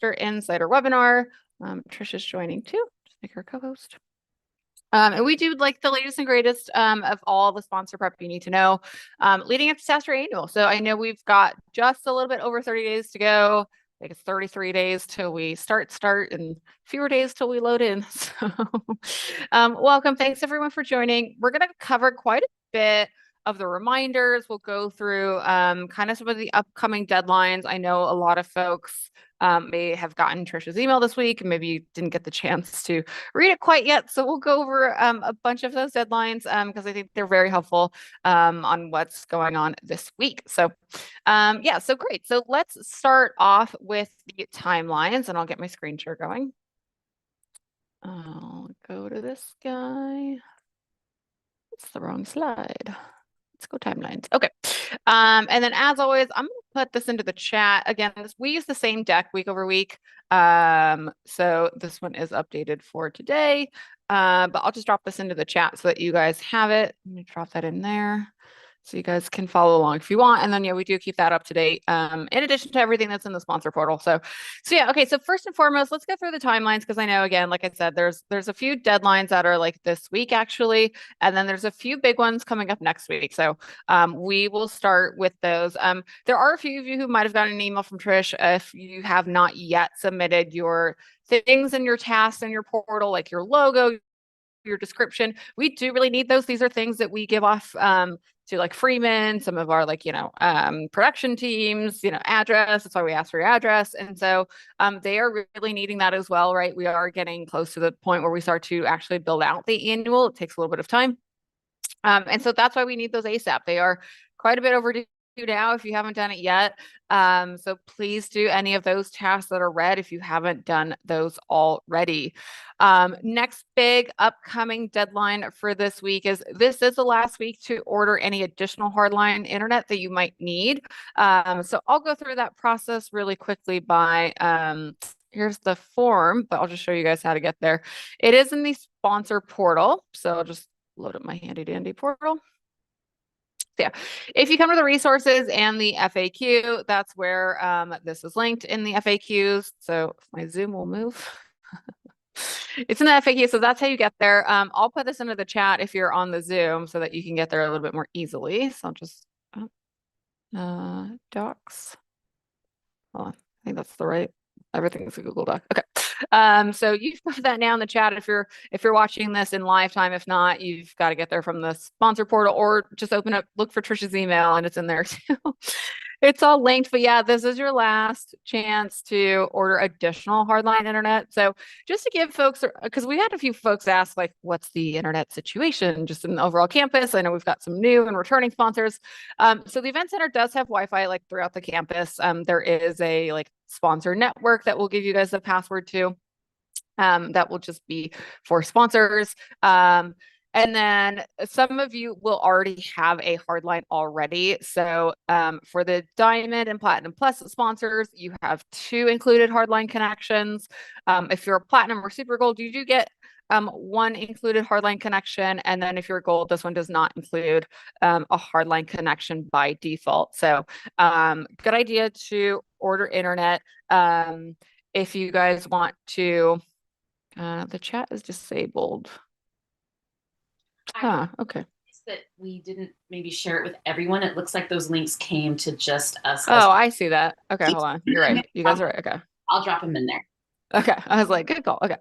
SaaStr Insider webinar. Trish is joining too. Just make her co-host. And we do like the latest and greatest of all the sponsor prep you need to know leading up to SaaStr Annual. So I know we've got just a little bit over 30 days to go. I think it's 33 days till we start, and fewer days till we load in. So welcome. Thanks everyone for joining. We're going to cover quite a bit of the reminders. We'll go through kind of some of the upcoming deadlines. I know a lot of folks may have gotten Trisha's email this week and maybe you didn't get the chance to read it quite yet. So we'll go over a bunch of those deadlines because I think they're very helpful on what's going on this week. So yeah, so great. So let's start off with the timelines and I'll get my screen share going. I'll go to this guy. It's the wrong slide. Let's go timelines. Okay. And then as always, I'm going to put this into the chat. Again, we use the same deck week over week. So this one is updated for today. But I'll just drop this into the chat so that you guys have it. Let me drop that in there so you guys can follow along if you want. And then, yeah, we do keep that up to date in addition to everything that's in the sponsor portal. So yeah, okay. So first and foremost, let's go through the timelines because I know, again, like I said, there's a few deadlines that are like this week actually, and then there's a few big ones coming up next week. So we will start with those. There are a few of you who might have gotten an email from Trish if you have not yet submitted your things and your tasks in your portal, like your logo, your description. We do really need those. These are things that we give off to like Freeman, some of our like, production teams, address. That's why we ask for your address. And so they are really needing that as well, right? We are getting close to the point where we start to actually build out the annual. It takes a little bit of time. And so that's why we need those ASAP. They are quite a bit overdue now if you haven't done it yet. So please do any of those tasks that are red if you haven't done those already. Next big upcoming deadline for this week is the last week to order any additional hardline internet that you might need. So I'll go through that process really quickly by here's the form, but I'll just show you guys how to get there. It is in the sponsor portal. So I'll just load up my handy dandy portal. Yeah, if you come to the resources and the FAQ, that's where this is linked in the FAQs. So if my Zoom will move. It's in the FAQ, so that's how you get there. I'll put this into the chat if you're on the Zoom so that you can get there a little bit more easily. So I'll just docs. Hold on, I think that's the right. Everything's a Google Doc. Okay. So you've got that now in the chat if you're watching this in live time. If not, you've got to get there from the sponsor portal or just look for Trisha's email and it's in there too. It's all linked, but yeah, this is your last chance to order additional hardline internet. So just to give folks, because we had a few folks ask like, what's the internet situation just in the overall campus? I know we've got some new and returning sponsors. So the event center does have Wi-Fi like throughout the campus. There is a like sponsor network that will give you guys the password to. That will just be for sponsors. And then some of you will already have a hardline already. So for the Diamond and Platinum Plus sponsors, you have 2 included hardline connections. If you're a Platinum or Super Gold, you do get 1 included hardline connection. And then if you're Gold, this one does not include a hardline connection by default. So good idea to order internet. If you guys want to, the chat is disabled. Okay. That we didn't maybe share it with everyone. It looks like those links came to just us. Oh, I see that. Okay, hold on. You're right. You guys are right. Okay. I'll drop them in there. Okay. I was like, good call. Okay.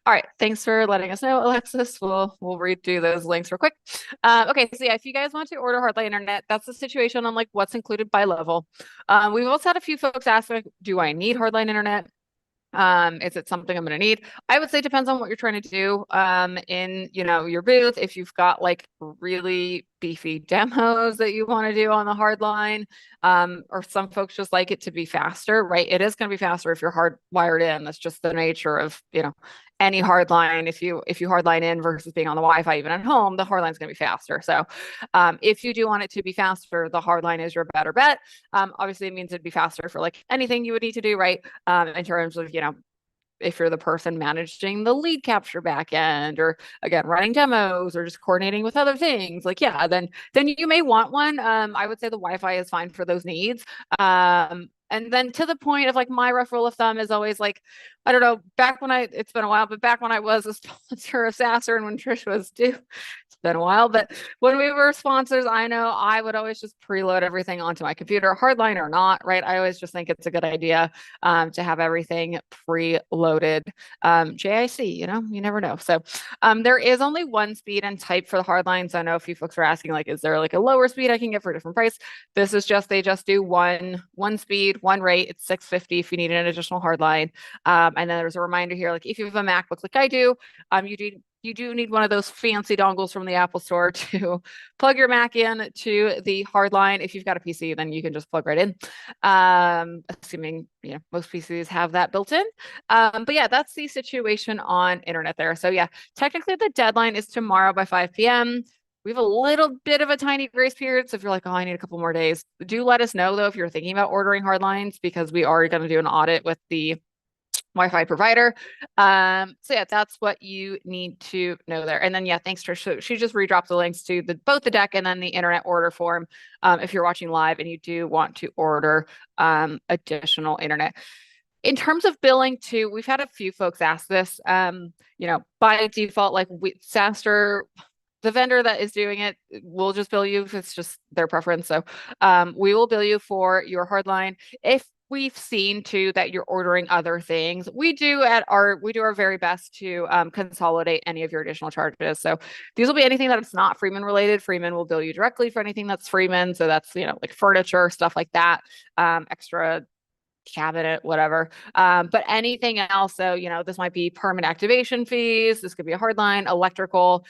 All right. Thanks for letting us know, Alexis. We'll redo those links real quick. Okay. So yeah, if you guys want to order hardline internet, that's the situation on like what's included by level. We've also had a few folks ask, like, do I need hardline internet? Is it something I'm going to need? I would say depends on what you're trying to do in your booth. If you've got like really beefy demos that you want to do on the hard line, or some folks just like it to be faster, right? It is going to be faster if you're hardwired in. That's just the nature of any hard line. If you hardline in versus being on the Wi-Fi even at home, the hard line is going to be faster. So if you do want it to be faster, the hard line is your better bet. Obviously it means it'd be faster for like anything you would need to do, right? In terms of if you're the person managing the lead capture backend, or again running demos, or just coordinating with other things, like then you may want one. I would say the Wi-Fi is fine for those needs. And then to the point of like my rough rule of thumb is always like, I don't know, it's been a while, but back when I was a sponsor of SaaStr and when Trish was too, it's been a while, but when we were sponsors, I know I would always just preload everything onto my computer, hardline or not, right? I always just think it's a good idea to have everything preloaded. JIC, you never know. So there is only one speed and type for the hardlines. I know a few folks are asking, like, is there like a lower speed I can get for a different price? This is they just do one speed, one rate. It's $650 if you need an additional hardline. And then there's a reminder here, like if you have a MacBook like I do, you do need one of those fancy dongles from the Apple Store to plug your Mac in to the hardline. If you've got a PC, then you can just plug right in. Assuming most PCs have that built in. But yeah, that's the situation on internet there. So yeah, technically the deadline is tomorrow by 5 p.m. We have a little bit of a tiny grace period. So if you're like, oh, I need a couple more days, do let us know though if you're thinking about ordering hardlines, because we are going to do an audit with the Wi-Fi provider. So yeah, that's what you need to know there. And then yeah, thanks Trish. So she just redropped the links to both the deck and then the internet order form. If you're watching live and you do want to order additional internet. In terms of billing too, we've had a few folks ask this. By default, like SaaStr, the vendor that is doing it will just bill you if it's just their preference. So we will bill you for your hardline. If we've seen too that you're ordering other things, we do our very best to consolidate any of your additional charges. So these will be anything that it's not Freeman related. Freeman will bill you directly for anything that's Freeman. So that's like furniture, stuff like that, extra cabinet, whatever. But anything else, so this might be permit activation fees, this could be a hardline, electrical.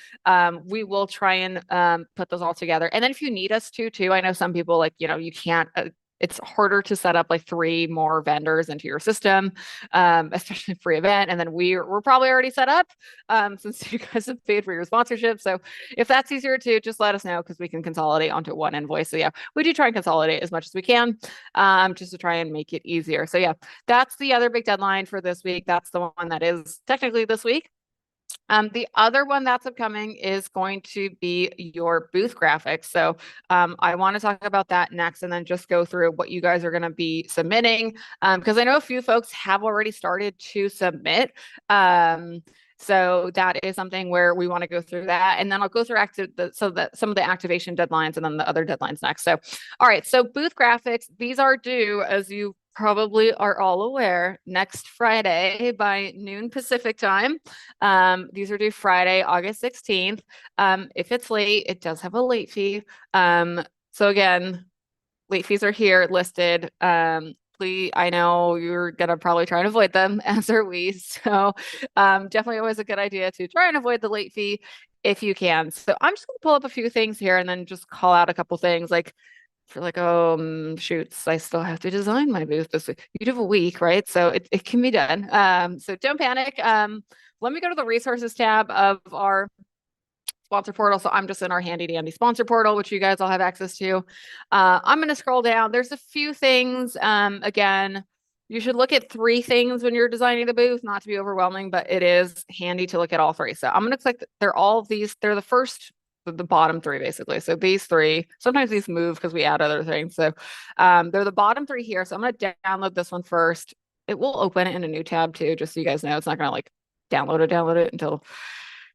We will try and put those all together. And then if you need us to too, I know some people like, you can't, it's harder to set up like 3 more vendors into your system, especially free event. And then we're probably already set up since you guys have paid for your sponsorship. So if that's easier too, just let us know because we can consolidate onto one invoice. So yeah, we do try and consolidate as much as we can just to try and make it easier. So yeah, that's the other big deadline for this week. That's the one that is technically this week. The other one that's upcoming is going to be your booth graphics. So I want to talk about that next and then just go through what you guys are going to be submitting because I know a few folks have already started to submit. So that is something where we want to go through that. And then I'll go through some of the activation deadlines and then the other deadlines next. So, all right. So booth graphics, these are due, as you probably are all aware, next Friday by noon Pacific time. These are due Friday, August 16th. If it's late, it does have a late fee. So again, late fees are here listed. Please, I know you're gonna probably try and avoid them, as are we. So definitely always a good idea to try and avoid the late fee if you can. So I'm just gonna pull up a few things here and then just call out a couple things like for like, oh, shoots, I still have to design my booth this week. You do have a week, right? So it can be done. So don't panic. Let me go to the resources tab of our sponsor portal. So I'm just in our handy dandy sponsor portal, which you guys all have access to. I'm going to scroll down. There's a few things. Again, you should look at 3 things when you're designing the booth, not to be overwhelming, but it is handy to look at all 3. So I'm going to click, they're the first, the bottom 3 basically. So these 3, sometimes these move because we add other things. So they're the bottom 3 here. So I'm going to download this one first. It will open it in a new tab too, just so you guys know. It's not going to like download it until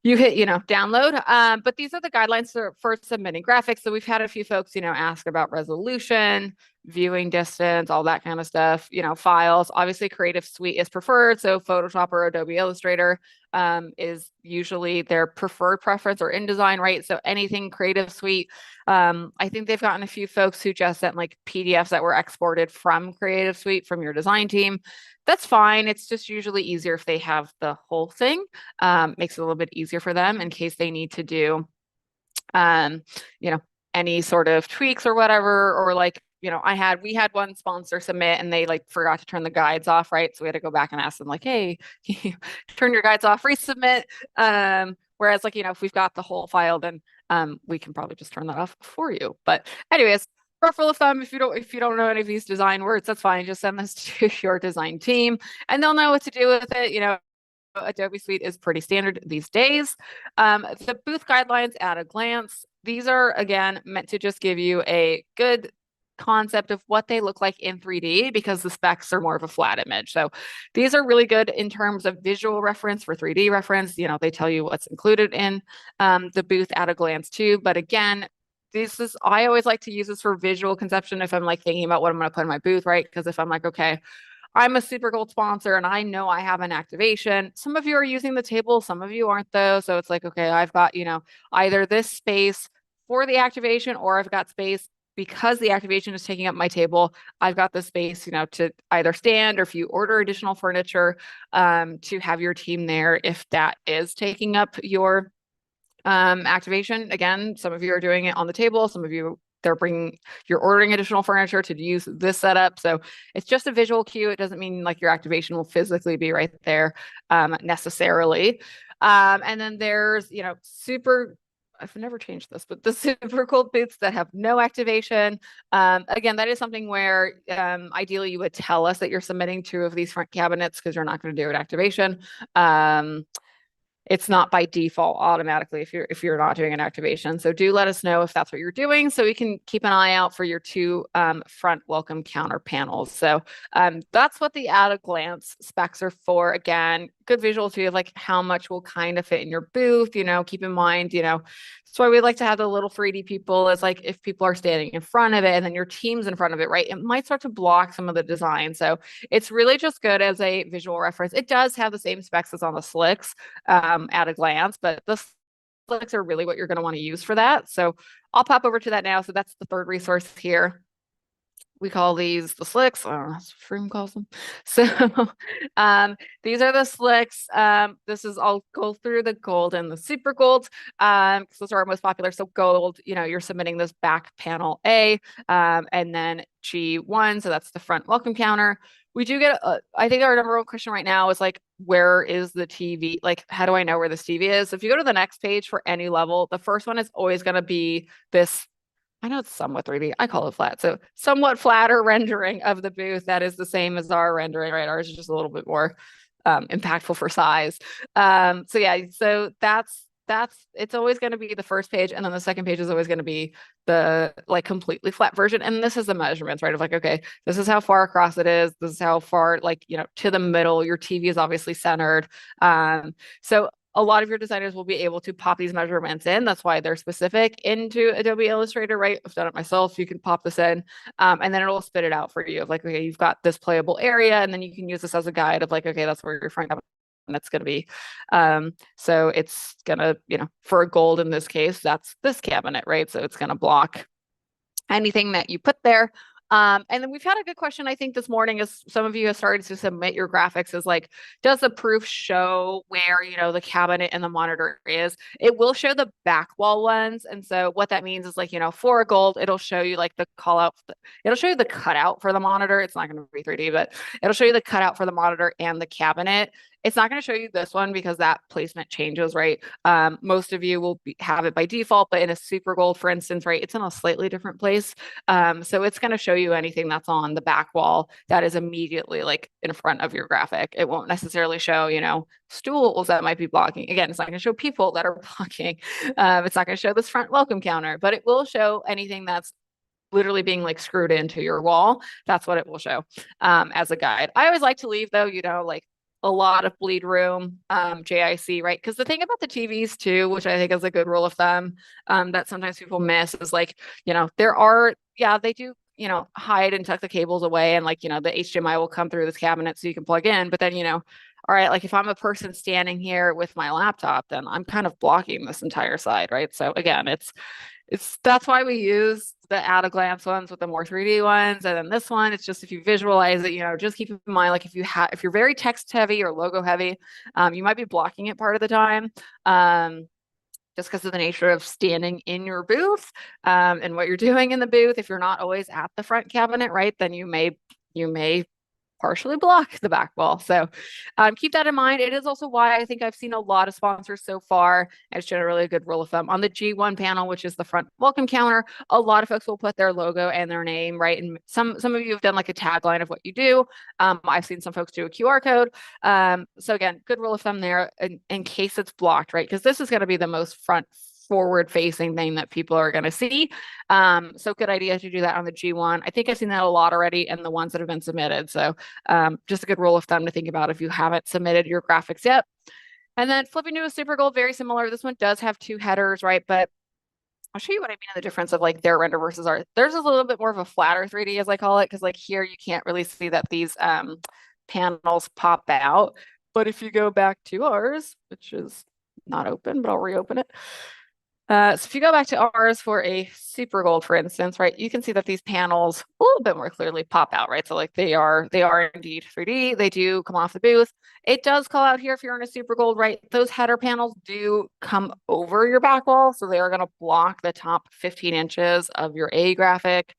you hit, download. But these are the guidelines for submitting graphics. So we've had a few folks, ask about resolution, viewing distance, all that kind of stuff, files. Obviously, Creative Suite is preferred. So Photoshop or Adobe Illustrator is usually their preferred preference or InDesign, right? So anything Creative Suite. I think they've gotten a few folks who just sent like PDFs that were exported from Creative Suite from your design team. That's fine. It's just usually easier if they have the whole thing. Makes it a little bit easier for them in case they need to do, any sort of tweaks or whatever, or like, we had one sponsor submit and they like forgot to turn the guides off, right? So we had to go back and ask them like, hey, turn your guides off, resubmit. Whereas like, if we've got the whole file, then we can probably just turn that off for you. But anyways, rough rule of thumb, if you don't know any of these design words, that's fine. Just send this to your design team and they'll know what to do with it. Adobe Suite is pretty standard these days. The booth guidelines at a glance, these are again meant to just give you a good concept of what they look like in 3D because the specs are more of a flat image. So these are really good in terms of visual reference for 3D reference. You know, they tell you what's included in the booth at a glance too. But again, I always like to use this for visual conception if I'm like thinking about what I'm going to put in my booth, right? Because if I'm like, okay, I'm a Super Gold sponsor and I know I have an activation. Some of you are using the table, some of you aren't though. So it's like, okay, I've got, you know, either this space for the activation or I've got space because the activation is taking up my table. I've got the space, you know, to either stand or if you order additional furniture, to have your team there if that is taking up your activation. Again, some of you are doing it on the table, some of you you're ordering additional furniture to use this setup. So it's just a visual cue. It doesn't mean like your activation will physically be right there necessarily. And then there's, you know, I've never changed this, but the super cold booths that have no activation. Again, that is something where ideally you would tell us that you're submitting 2 of these front cabinets because you're not going to do an activation. It's not by default automatically if you're not doing an activation. So do let us know if that's what you're doing so we can keep an eye out for your 2 front welcome counter panels. So that's what the at a glance specs are for. Again, good visual too of like how much will kind of fit in your booth. You know, keep in mind, you know, that's why we like to have the little 3D people is like if people are standing in front of it and then your team's in front of it, right? It might start to block some of the design. So it's really just good as a visual reference. It does have the same specs as on the slicks at a glance, but the slicks are really what you're going to want to use for that. So I'll pop over to that now. So that's the third resource here. We call these the slicks. I don't know, that's what Froome calls them. So these are the slicks. I'll go through the gold and the super gold because those are our most popular. So gold, you know, you're submitting this back panel A, and then G1. So that's the front welcome counter. We do get, I think our number one question right now is like, where is the TV? Like, how do I know where this TV is? So if you go to the next page for any level, the first one is always going to be this. I know it's somewhat 3D. I call it flat. So somewhat flatter rendering of the booth that is the same as our rendering, right? Ours is just a little bit more impactful for size. So yeah, so that's it's always going to be the first page, and then the second page is always going to be the like completely flat version. And this is the measurements, right? Of like, okay, this is how far across it is. This is how far, like, you know, to the middle. Your TV is obviously centered. So a lot of your designers will be able to pop these measurements in. That's why they're specific into Adobe Illustrator, right? I've done it myself. You can pop this in and then it'll spit it out for you of like, okay, you've got this playable area. And then you can use this as a guide of like, okay, that's where your front cabinet's going to be. So it's going to, you know, for a gold in this case, that's this cabinet, right? So it's going to block anything that you put there. And then we've had a good question, I think, this morning as some of you have started to submit your graphics is like, does the proof show where, you know, the cabinet and the monitor is? It will show the back wall ones. And so what that means is like, you know, for a gold, it'll show you like the call out, it'll show you the cutout for the monitor. It's not going to be 3D, but it'll show you the cutout for the monitor and the cabinet. It's not going to show you this one because that placement changes, right? Most of you will have it by default, but in a super gold, for instance, right, it's in a slightly different place. So it's going to show you anything that's on the back wall that is immediately like in front of your graphic. It won't necessarily show, you know, stools that might be blocking. Again, it's not going to show people that are blocking. It's not going to show this front welcome counter, but it will show anything that's literally being like screwed into your wall. That's what it will show as a guide. I always like to leave though, you know, like a lot of bleed room, JIC, right? Because the thing about the TVs too, which I think is a good rule of thumb, that sometimes people miss is like, you know, they do, you know, hide and tuck the cables away and like, you know, the HDMI will come through this cabinet so you can plug in, but then, you know, all right, like if I'm a person standing here with my laptop, then I'm kind of blocking this entire side, right? So again, that's why we use the at a glance ones with the more 3D ones. And then this one, it's just if you visualize it, you know, just keep in mind, like if you're very text heavy or logo heavy, you might be blocking it part of the time. Just because of the nature of standing in your booth and what you're doing in the booth. If you're not always at the front cabinet, right, then you may partially block the back wall. So keep that in mind. It is also why I think I've seen a lot of sponsors so far. It's generally a good rule of thumb. On the G1 panel, which is the front welcome counter, a lot of folks will put their logo and their name, right? And some of you have done like a tagline of what you do. I've seen some folks do a QR code. So again, good rule of thumb there in case it's blocked, right? Because this is going to be the most front forward facing thing that people are going to see. So good idea to do that on the G1. I think I've seen that a lot already in the ones that have been submitted. So just a good rule of thumb to think about if you haven't submitted your graphics yet. And then flipping to a super gold, very similar. This one does have two headers, right? But I'll show you what I mean in the difference of like their render versus ours. There's a little bit more of a flatter 3D as I call it, because like here you can't really see that these panels pop out. But if you go back to ours, which is not open, but I'll reopen it. So if you go back to ours for a super gold, for instance, right, you can see that these panels a little bit more clearly pop out, right? So like they are indeed 3D. They do come off the booth. It does call out here if you're in a super gold, right? Those header panels do come over your back wall. So they are going to block the top 15 inches of your A graphic.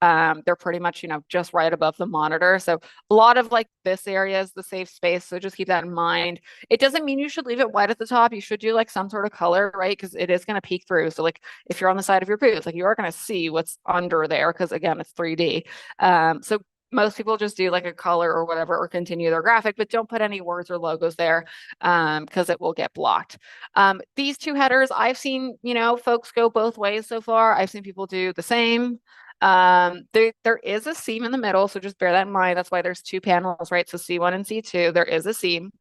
They're pretty much, just right above the monitor. So a lot of like this area is the safe space. So just keep that in mind. It doesn't mean you should leave it white at the top. You should do like some sort of color, right? Because it is going to peek through. So like if you're on the side of your booth, like you are going to see what's under there because again, it's 3D. So most people just do like a color or whatever or continue their graphic, but don't put any words or logos there because it will get blocked. These two headers, I've seen, folks go both ways so far. I've seen people do the same. There is a seam in the middle, so just bear that in mind. That's why there's two panels, right? So C1 and C2, there is a seam.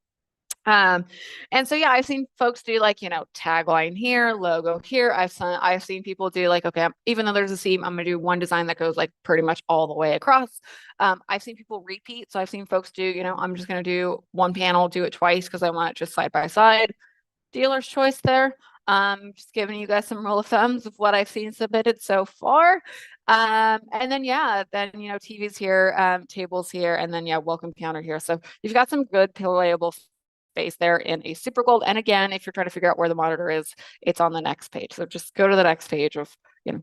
And so yeah, I've seen folks do like, tagline here, logo here. I've seen people do like, okay, even though there's a seam, I'm gonna do one design that goes like pretty much all the way across. I've seen people repeat. So I've seen folks do, I'm just gonna do one panel, do it twice because I want it just side by side. Dealer's choice there. Just giving you guys some rule of thumbs of what I've seen submitted so far. And then TVs here, tables here, and then welcome counter here. So you've got some good playable space there in a super gold. And again, if you're trying to figure out where the monitor is, it's on the next page. So just go to the next page of,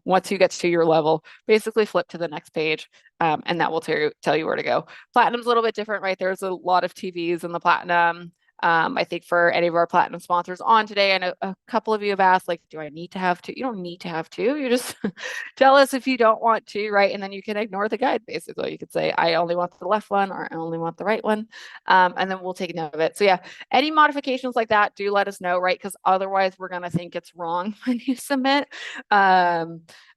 once you get to your level, basically flip to the next page, and that will tell you where to go. Platinum's a little bit different, right? There's a lot of TVs in the platinum. I think for any of our platinum sponsors on today, I know a couple of you have asked, like, do I need to have two? You don't need to have two. You just tell us if you don't want to, right? And then you can ignore the guide, basically. You could say, I only want the left one or I only want the right one. And then we'll take note of it. So yeah, any modifications like that, do let us know, right? Because otherwise we're going to think it's wrong when you submit.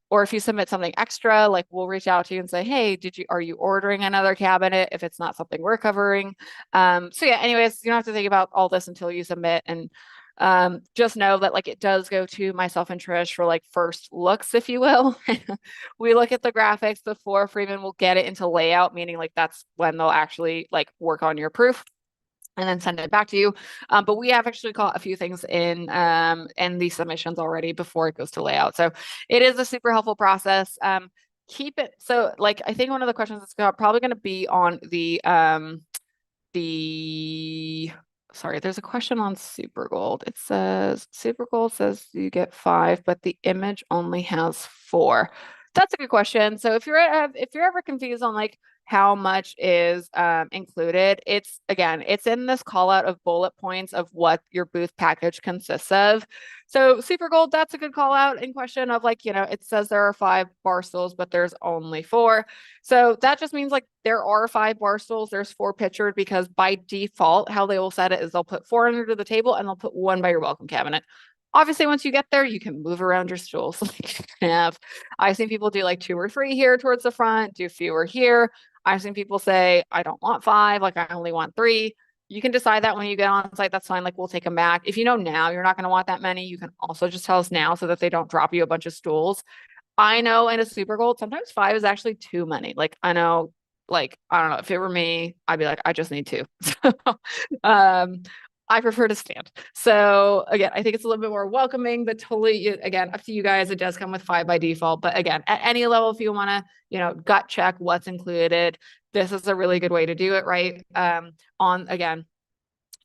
Or if you submit something extra, like we'll reach out to you and say, hey, are you ordering another cabinet if it's not something we're covering? So yeah, anyways, you don't have to think about all this until you submit. And just know that like it does go to myself and Trish for like first looks, if you will. We look at the graphics before Freeman will get it into layout, meaning like that's when they'll actually like work on your proof and then send it back to you. But we have actually caught a few things in these submissions already before it goes to layout. So it is a super helpful process. Keep it. So like, I think one of the questions is probably going to be on sorry, there's a question on super gold. It says super gold says you get 5, but the image only has 4. That's a good question. So if you're ever confused on like how much is included, it's in this call out of bullet points of what your booth package consists of. So super gold, that's a good call out in question of like, it says there are 5 bar stools, but there's only 4. So that just means like there are 5 bar stools, there's 4 pictured, because by default, how they will set it is they'll put 4 under the table and they'll put 1 by your welcome cabinet. Obviously, once you get there, you can move around your stools. I've seen people do like 2 or 3 here towards the front, do fewer here. I've seen people say, I don't want 5, like I only want 3. You can decide that when you get on site, that's fine. Like we'll take them back. If you know now you're not going to want that many, you can also just tell us now so that they don't drop you a bunch of stools. I know in a super gold, sometimes 5 is actually too many. Like I know, like, I don't know, if it were me, I'd be like, I just need 2. I prefer to stand. So again, I think it's a little bit more welcoming, but totally, again, up to you guys. It does come with 5 by default, but again, at any level, if you want to, gut check what's included, this is a really good way to do it, right? Again,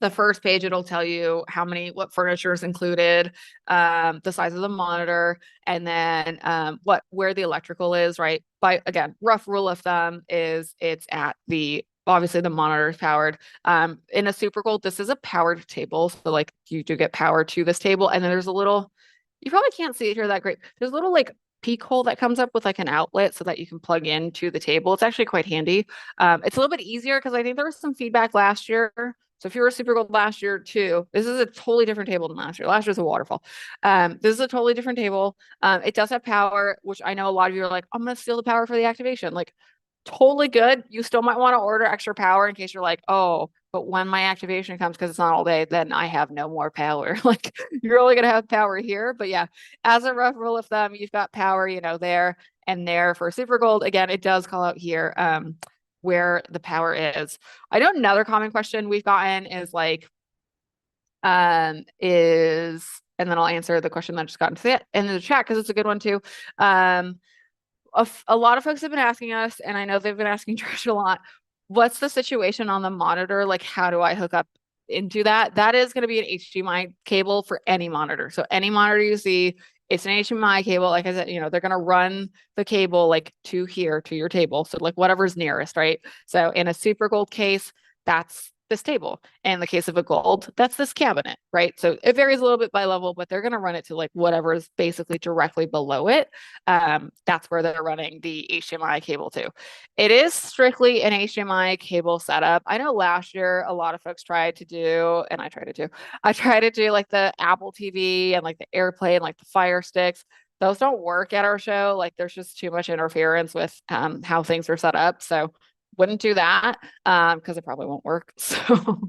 the first page, it'll tell you what furniture is included, the size of the monitor, and then where the electrical is, right? By again, rough rule of thumb is it's at obviously the monitor is powered. In a super gold, this is a powered table. So like you do get power to this table. And then there's a little, you probably can't see it here that great. There's a little like peak hole that comes up with like an outlet so that you can plug into the table. It's actually quite handy. It's a little bit easier because I think there was some feedback last year So if you were Super Gold last year too, this is a totally different table than last year. Last year's a waterfall. This is a totally different table. It does have power, which I know a lot of you are like, I'm gonna steal the power for the activation. Like, totally good. You still might want to order extra power in case you're like, oh, but when my activation comes, because it's not all day, then I have no more power. Like, you're only gonna have power here. But yeah, as a rough rule of thumb, you've got power, there and there for Super Gold. Again, it does call out here where the power is. I know another common question we've gotten is like, is, and then I'll answer the question that just got into the chat because it's a good one too. A lot of folks have been asking us, and I know they've been asking Trish a lot, what's the situation on the monitor? Like, how do I hook up into that? That is going to be an HDMI cable for any monitor. So any monitor you see, it's an HDMI cable. Like I said, they're going to run the cable like to here, to your table. So like whatever's nearest, right? So in a Super Gold case, that's this table. In the case of a gold, that's this cabinet, right? So it varies a little bit by level, but they're going to run it to like whatever is basically directly below it. That's where they're running the HDMI cable to. It is strictly an HDMI cable setup. I know last year a lot of folks tried to do, and I tried to do, like the Apple TV and like the AirPlay and like the Fire Sticks. Those don't work at our show. Like there's just too much interference with how things are set up. So wouldn't do that because it probably won't work. So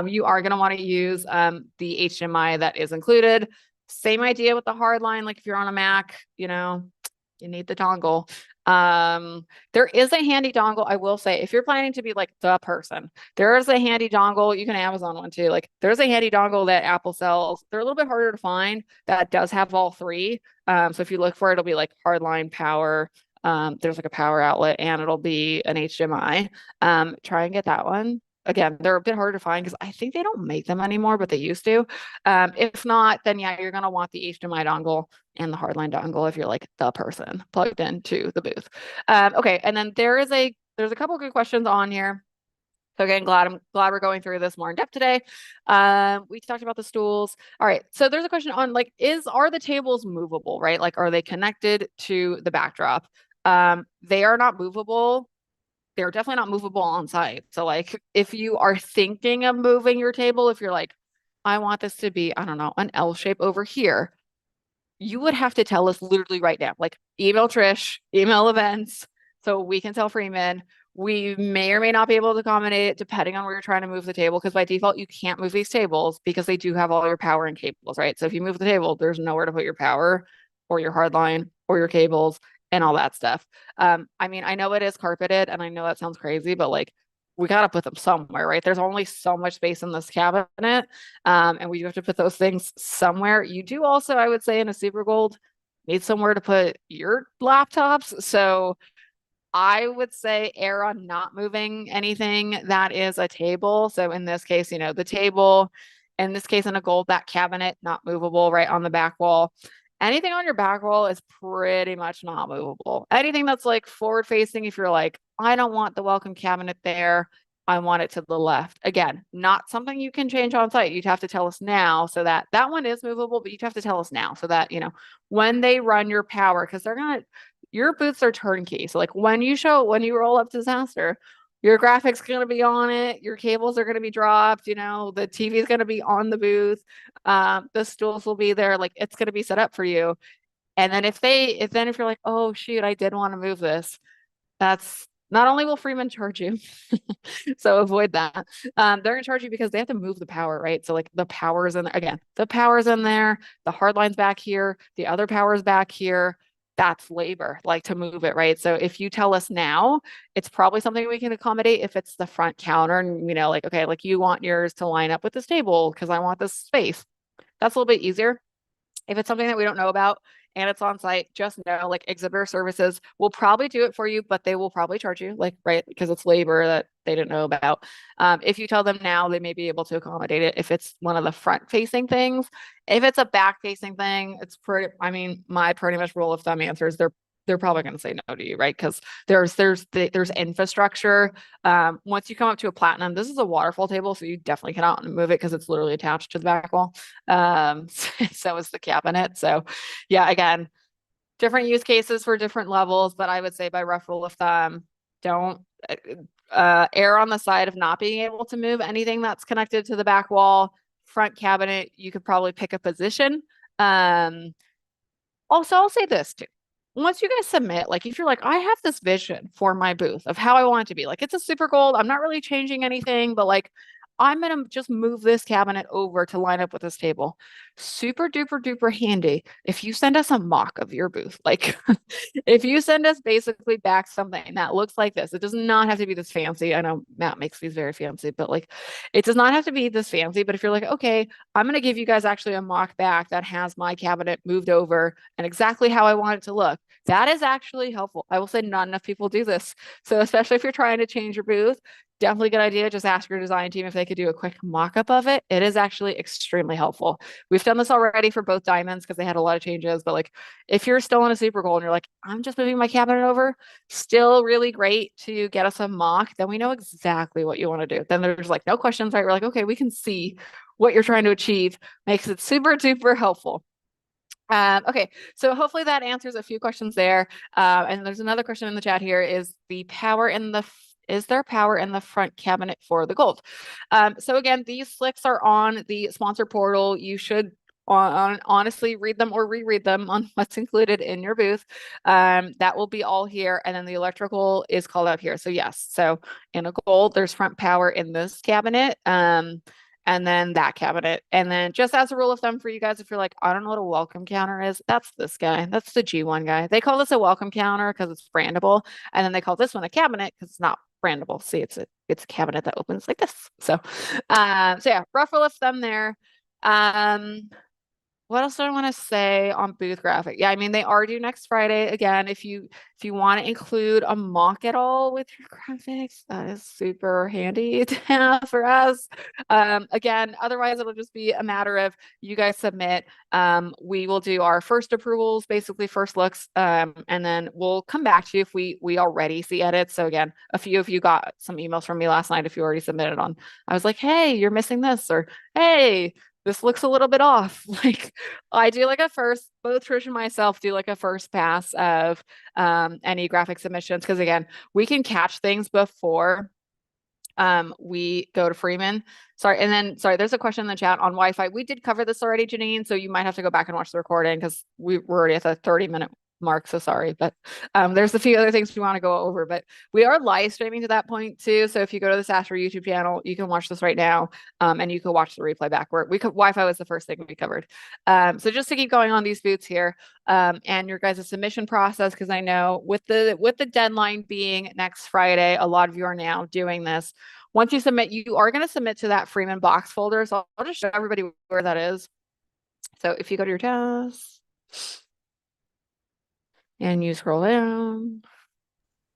you are going to want to use the HDMI that is included. Same idea with the hard line. Like if you're on a Mac, you need the dongle. There is a handy dongle. I will say, if you're planning to be like the person, there is a handy dongle. You can Amazon one too. Like there's a handy dongle that Apple sells. They're a little bit harder to find that does have all three. So if you look for it, it'll be like hardline power. There's like a power outlet and it'll be an HDMI. Try and get that one. Again, they're a bit harder to find because I think they don't make them anymore, but they used to. If not, then yeah, you're gonna want the HDMI dongle and the hardline dongle if you're like the person plugged into the booth. Okay, and then there's a couple good questions on here. So again, I'm glad we're going through this more in depth today. We talked about the stools. All right, so there's a question on like, are the tables movable, right? Like, are they connected to the backdrop? They are not movable. They're definitely not movable on site. So like, if you are thinking of moving your table, if you're like, I want this to be, I don't know, an L shape over here, you would have to tell us literally right now, like email Trish, email events, so we can tell Freeman. We may or may not be able to accommodate it depending on where you're trying to move the table, because by default, you can't move these tables because they do have all your power and cables, right? So if you move the table, there's nowhere to put your power or your hard line or your cables and all that stuff. I mean, I know it is carpeted and I know that sounds crazy, but like we got to put them somewhere, right? There's only so much space in this cabinet. And we have to put those things somewhere. You do also, I would say, in a Super Gold, need somewhere to put your laptops. So I would say err on not moving anything that is a table. So in this case, the table, in this case, in a gold, that cabinet, not movable, right on the back wall. Anything on your back wall is pretty much not movable. Anything that's like forward facing, if you're like, I don't want the welcome cabinet there, I want it to the left. Again, not something you can change on site. You'd have to tell us now so that that one is movable, but you'd have to tell us now so that, when they run your power, because your booths are turnkey. So like when you roll up to SaaStr, your graphics going to be on it, your cables are going to be dropped, the TV is going to be on the booth, the stools will be there, like it's going to be set up for you. And then if you're like, oh shoot, I did want to move this, that's not only will Freeman charge you, so avoid that. They're gonna charge you because they have to move the power, right? So like the power's in there again, the power's in there, the hard line's back here, the other power's back here. That's labor, like to move it, right? So if you tell us now, it's probably something we can accommodate if it's the front counter and like, okay, like you want yours to line up with this table because I want this space. That's a little bit easier. If it's something that we don't know about and it's on site, just know like exhibitor services will probably do it for you, but they will probably charge you, like, right, because it's labor that they didn't know about. If you tell them now, they may be able to accommodate it if it's one of the front facing things. If it's a back facing thing, my pretty much rule of thumb answer is they're probably going to say no to you, right? Because there's infrastructure. Once you come up to a platinum, this is a waterfall table, so you definitely cannot move it because it's literally attached to the back wall. So is the cabinet. So yeah, again, different use cases for different levels, but I would say by rough rule of thumb, don't err on the side of not being able to move anything that's connected to the back wall. Front cabinet, you could probably pick a position. Also, I'll say this too. Once you guys submit, like if you're like, I have this vision for my booth of how I want it to be, like it's a super gold. I'm not really changing anything, but like I'm gonna just move this cabinet over to line up with this table. Super duper duper handy if you send us a mock of your booth. Like if you send us basically back something that looks like this, it does not have to be this fancy. I know Matt makes these very fancy, but like it does not have to be this fancy. But if you're like, okay, I'm going to give you guys actually a mock back that has my cabinet moved over and exactly how I want it to look. That is actually helpful. I will say not enough people do this. So especially if you're trying to change your booth, definitely a good idea. Just ask your design team if they could do a quick mock-up of it. It is actually extremely helpful. We've done this already for both diamonds because they had a lot of changes, but like if you're still in a super goal and you're like, I'm just moving my cabinet over, still really great to get us a mock, then we know exactly what you want to do. Then there's like no questions, right? We're like, okay, we can see what you're trying to achieve. Makes it super duper helpful. Okay, so hopefully that answers a few questions there. And there's another question in the chat here: is there power in the front cabinet for the gold? So again, these slicks are on the sponsor portal. You should honestly read them or reread them on what's included in your booth. That will be all here, and then the electrical is called out here. So yes, so in a gold, there's front power in this cabinet. And then that cabinet. And then just as a rule of thumb for you guys, if you're like, I don't know what a welcome counter is, that's this guy. That's the G1 guy. They call this a welcome counter because it's brandable. And then they call this one a cabinet because it's not brandable. See, it's a cabinet that opens like this. So yeah, rough rule of thumb there. What else do I want to say on booth graphic? Yeah, I mean they are due next Friday. Again, if you want to include a mock at all with your graphics, that is super handy to have for us. Again, otherwise it'll just be a matter of you guys submit. We will do our first approvals, basically first looks, and then we'll come back to you if we already see edits. So again, a few of you got some emails from me last night if you already submitted on. I was like, hey, you're missing this, or hey, this looks a little bit off. Like I do like a first, both Trish and myself do like a first pass of any graphic submissions. Cause again, we can catch things before we go to Freeman. Sorry. And then, sorry, there's a question in the chat on Wi-Fi. We did cover this already, Janine. So you might have to go back and watch the recording because we're already at the 30-minute mark. So sorry, but there's a few other things we want to go over, but we are live streaming to that point too. So if you go to the SaaStr YouTube channel, you can watch this right now, and you can watch the replay back. Where Wi-Fi was the first thing we covered. So just to keep going on these boots here, and your guys' submission process, because I know with the deadline being next Friday, a lot of you are now doing this. Once you submit, you are going to submit to that Freeman box folder. So I'll just show everybody where that is. So if you go to your tasks and you scroll down.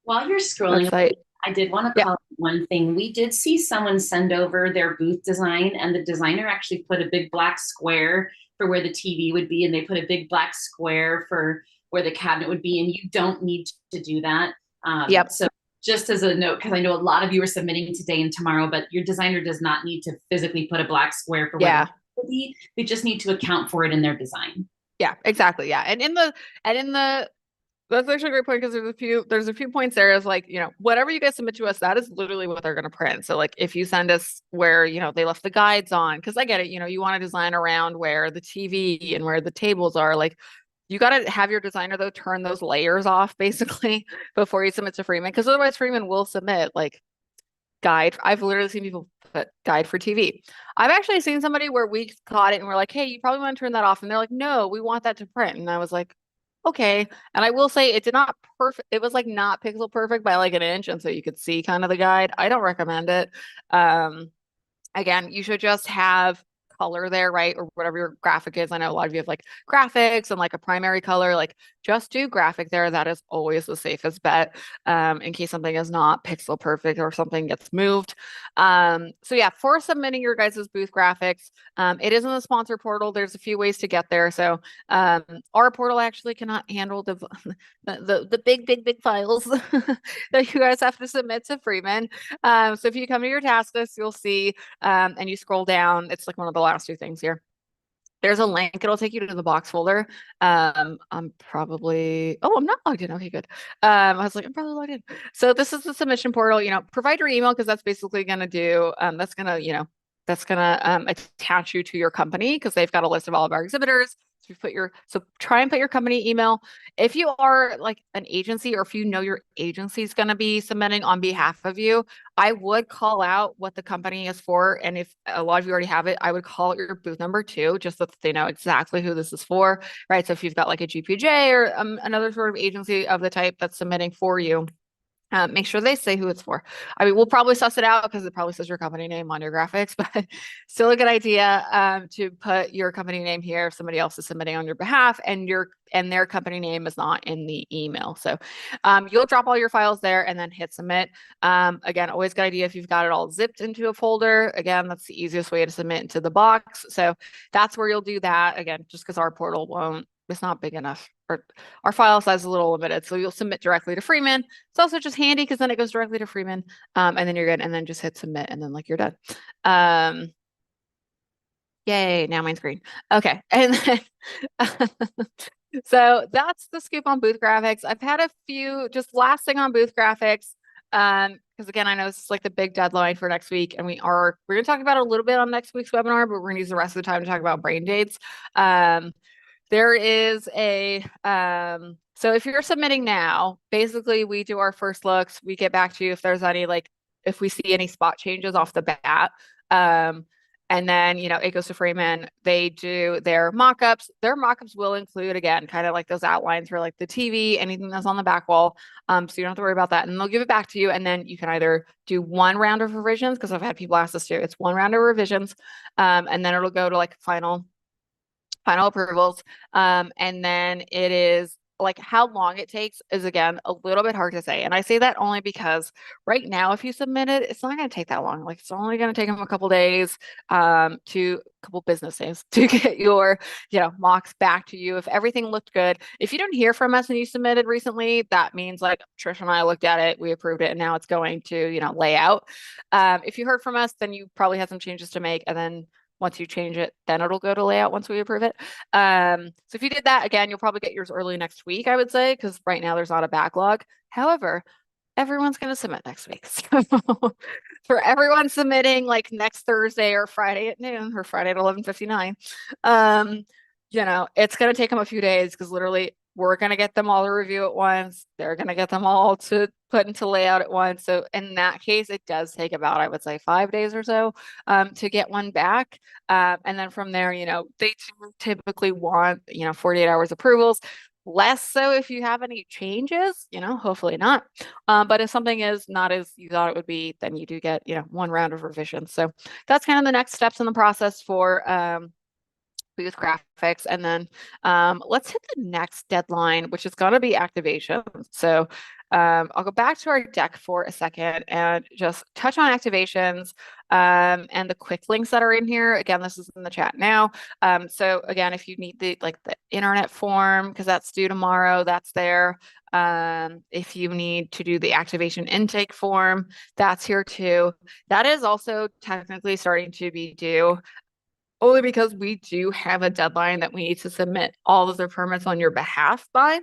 While you're scrolling, website. I did want to call out one thing. We did see someone send over their booth design, and the designer actually put a big black square for where the TV would be, and they put a big black square for where the cabinet would be, and you don't need to do that. So just as a note, because I know a lot of you are submitting today and tomorrow, but your designer does not need to physically put a black square for where the would be. They just need to account for it in their design. Yeah, exactly. Yeah. And in the that's actually a great point because there's a few points there is like, whatever you guys submit to us, that is literally what they're going to print. So like if you send us where, they left the guides on, because I get it, you want to design around where the TV and where the tables are, like you got to have your designer though turn those layers off basically before you submit to Freeman, because otherwise Freeman will submit like guide. I've literally seen people put guide for TV. I've actually seen somebody where we caught it and we're like, hey, you probably want to turn that off. And they're like, no, we want that to print. And I was like, okay. And I will say it did not perfect. It was like not pixel perfect by like an inch. And so you could see kind of the guide. I don't recommend it. Again, you should just have color there, right? Or whatever your graphic is. I know a lot of you have like graphics and like a primary color, like just do graphic there. That is always the safest bet, in case something is not pixel perfect or something gets moved. So yeah, for submitting your guys' booth graphics, it is in the sponsor portal. There's a few ways to get there. So our portal actually cannot handle the big files that you guys have to submit to Freeman. So if you come to your task list, you'll see, and you scroll down, it's like one of the last two things here. There's a link. It'll take you to the box folder. I'm probably, oh, I'm not logged in. Okay, good. I was like, I'm probably logged in. So this is the submission portal, provide your email because that's basically going to do, that's going to attach you to your company because they've got a list of all of our exhibitors. So try and put your company email. If you are like an agency or if you know your agency is going to be submitting on behalf of you, I would call out what the company is for. And if a lot of you already have it, I would call it your booth number too, just so that they know exactly who this is for, right? So if you've got like a GPJ or another sort of agency of the type that's submitting for you, make sure they say who it's for. I mean, we'll probably suss it out because it probably says your company name on your graphics, but still a good idea to put your company name here if somebody else is submitting on your behalf and their company name is not in the email. So you'll drop all your files there and then hit submit. Again, always good idea if you've got it all zipped into a folder. Again, that's the easiest way to submit into the box. So that's where you'll do that. Again, just because our portal won't, it's not big enough, or our file size is a little limited. So you'll submit directly to Freeman. It's also just handy because then it goes directly to Freeman, and then you're good. And then just hit submit, and then like you're done. Yay! Now mine's green. Okay, and then so that's the scoop on booth graphics. I've had a few. Just last thing on booth graphics, because again, I know this is like the big deadline for next week, and we're going to talk about it a little bit on next week's webinar, but we're going to use the rest of the time to talk about brain dates. There is so if you're submitting now, basically we do our first looks. We get back to you if there's any, like, if we see any spot changes off the bat. And then, it goes to Freeman. They do their mock-ups. Their mock-ups will include, again, kind of like those outlines for like the TV, anything that's on the back wall. So you don't have to worry about that. And they'll give it back to you. And then you can either do one round of revisions, because I've had people ask this too. It's one round of revisions. And then it'll go to like final approvals. And then it is like how long it takes is, again, a little bit hard to say. And I say that only because right now, if you submit it, it's not going to take that long. Like, it's only going to take them a couple days, to a couple business days to get your, mocks back to you. If everything looked good, if you don't hear from us and you submitted recently, that means like Trish and I looked at it, we approved it, and now it's going to, lay out. If you heard from us, then you probably have some changes to make. And then once you change it, then it'll go to layout once we approve it. So if you did that, again, you'll probably get yours early next week, I would say, because right now there's not a backlog. However, everyone's going to submit next week. So for everyone submitting like next Thursday or Friday at noon or Friday at 11:59, it's going to take them a few days because literally we're going to get them all to review at once. They're going to get them all to put into layout at once. So in that case, it does take about, I would say, 5 days or so to get one back. And then from there, they typically want, 48 hours approvals. Less so if you have any changes, hopefully not. But if something is not as you thought it would be, then you do get, one round of revisions. So that's kind of the next steps in the process for booth graphics. And then let's hit the next deadline, which is going to be activation. So I'll go back to our deck for a second and just touch on activations and the quick links that are in here. Again, this is in the chat now. So again, if you need the internet form, because that's due tomorrow, that's there. If you need to do the activation intake form, that's here too. That is also technically starting to be due, only because we do have a deadline that we need to submit all of the permits on your behalf by.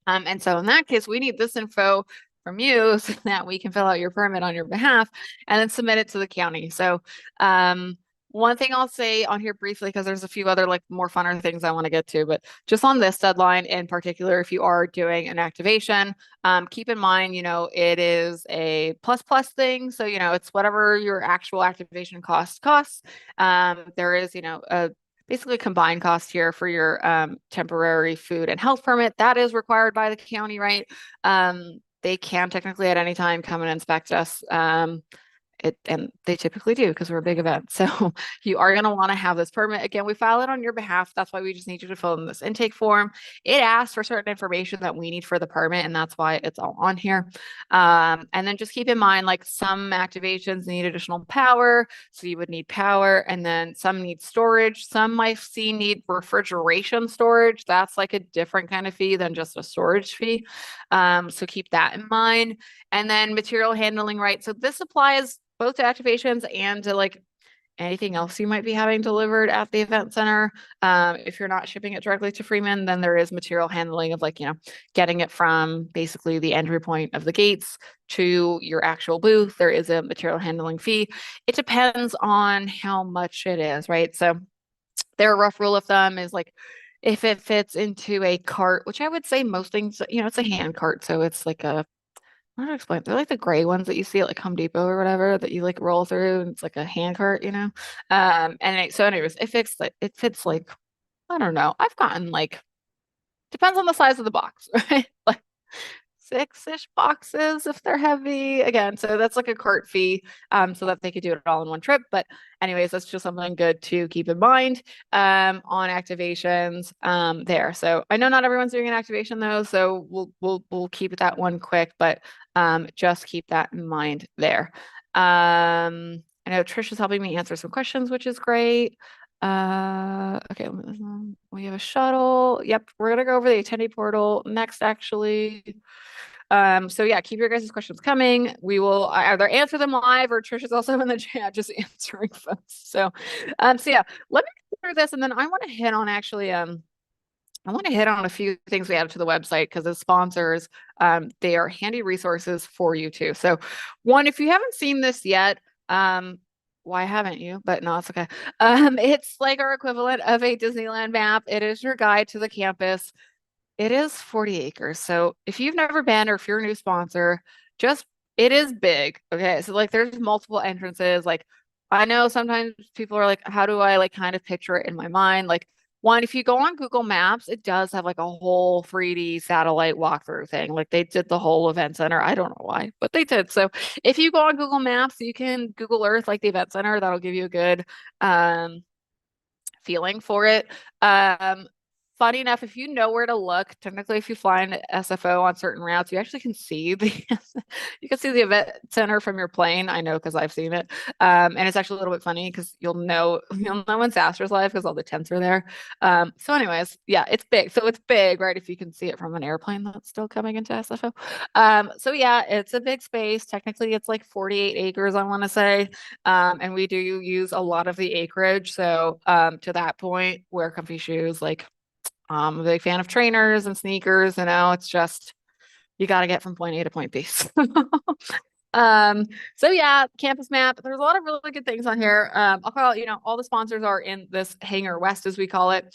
And so in that case, we need this info from you so that we can fill out your permit on your behalf and then submit it to the county. So one thing I'll say on here briefly, because there's a few other like more funner things I want to get to, but just on this deadline in particular, if you are doing an activation, keep in mind, it is a plus thing. So, it's whatever your actual activation costs. There is, a basically combined cost here for your temporary food and health permit. That is required by the county, right? They can technically at any time come and inspect us. And they typically do because we're a big event. So you are going to want to have this permit. Again, we file it on your behalf. That's why we just need you to fill in this intake form. It asks for certain information that we need for the permit, and that's why it's all on here. And then just keep in mind, like some activations need additional power. So you would need power, and then some need storage. Some I've seen need refrigeration storage. That's like a different kind of fee than just a storage fee. So keep that in mind. And then material handling, right? So this applies both to activations and to like anything else you might be having delivered at the event center. If you're not shipping it directly to Freeman, then there is material handling of like, getting it from basically the entry point of the gates to your actual booth. There is a material handling fee. It depends on how much it is, right? So their rough rule of thumb is like if it fits into a cart, which I would say most things, it's a hand cart. So it's like how to explain it? They're like the gray ones that you see at like Home Depot or whatever that you like roll through and it's like a hand cart. So anyways, it fits like, I don't know. I've gotten like, depends on the size of the box, right? Like six-ish boxes if they're heavy. Again, so that's like a cart fee, so that they could do it all in one trip. But anyways, that's just something good to keep in mind on activations there. So I know not everyone's doing an activation though, so we'll keep that one quick, but just keep that in mind there. I know Trish is helping me answer some questions, which is great. Okay, we have a shuttle. Yep, we're gonna go over the attendee portal next, actually. So yeah, keep your guys' questions coming. We will either answer them live or Trish is also in the chat just answering folks. So yeah, let me go through this and then I want to hit on actually I want to hit on a few things we added to the website because as sponsors, they are handy resources for you too. So one, if you haven't seen this yet, why haven't you? But no, it's okay. It's like our equivalent of a Disneyland map. It is your guide to the campus. It is 40 acres. So if you've never been or if you're a new sponsor, just it is big. Okay. So like there's multiple entrances. Like I know sometimes people are like, how do I like kind of picture it in my mind? Like one, if you go on Google Maps, it does have like a whole 3D satellite walkthrough thing. Like they did the whole event center. I don't know why, but they did. So if you go on Google Maps, you can Google Earth like the event center. That'll give you a good feeling for it. Funny enough, if you know where to look, technically, if you fly in SFO on certain routes, you actually can see the you can see the event center from your plane. I know because I've seen it, and it's actually a little bit funny because you'll know when SaaStr's live because all the tents are there. So, anyways, yeah, it's big. So it's big, right? If you can see it from an airplane that's still coming into SFO. So yeah, it's a big space. Technically, it's like 48 acres, I want to say. And we do use a lot of the acreage. So to that point, wear comfy shoes. Like I'm a big fan of trainers and sneakers. It's just you got to get from point A to point B. Um, so yeah, campus map. There's a lot of really good things on here. I'll call it, all the sponsors are in this Hangar West, as we call it.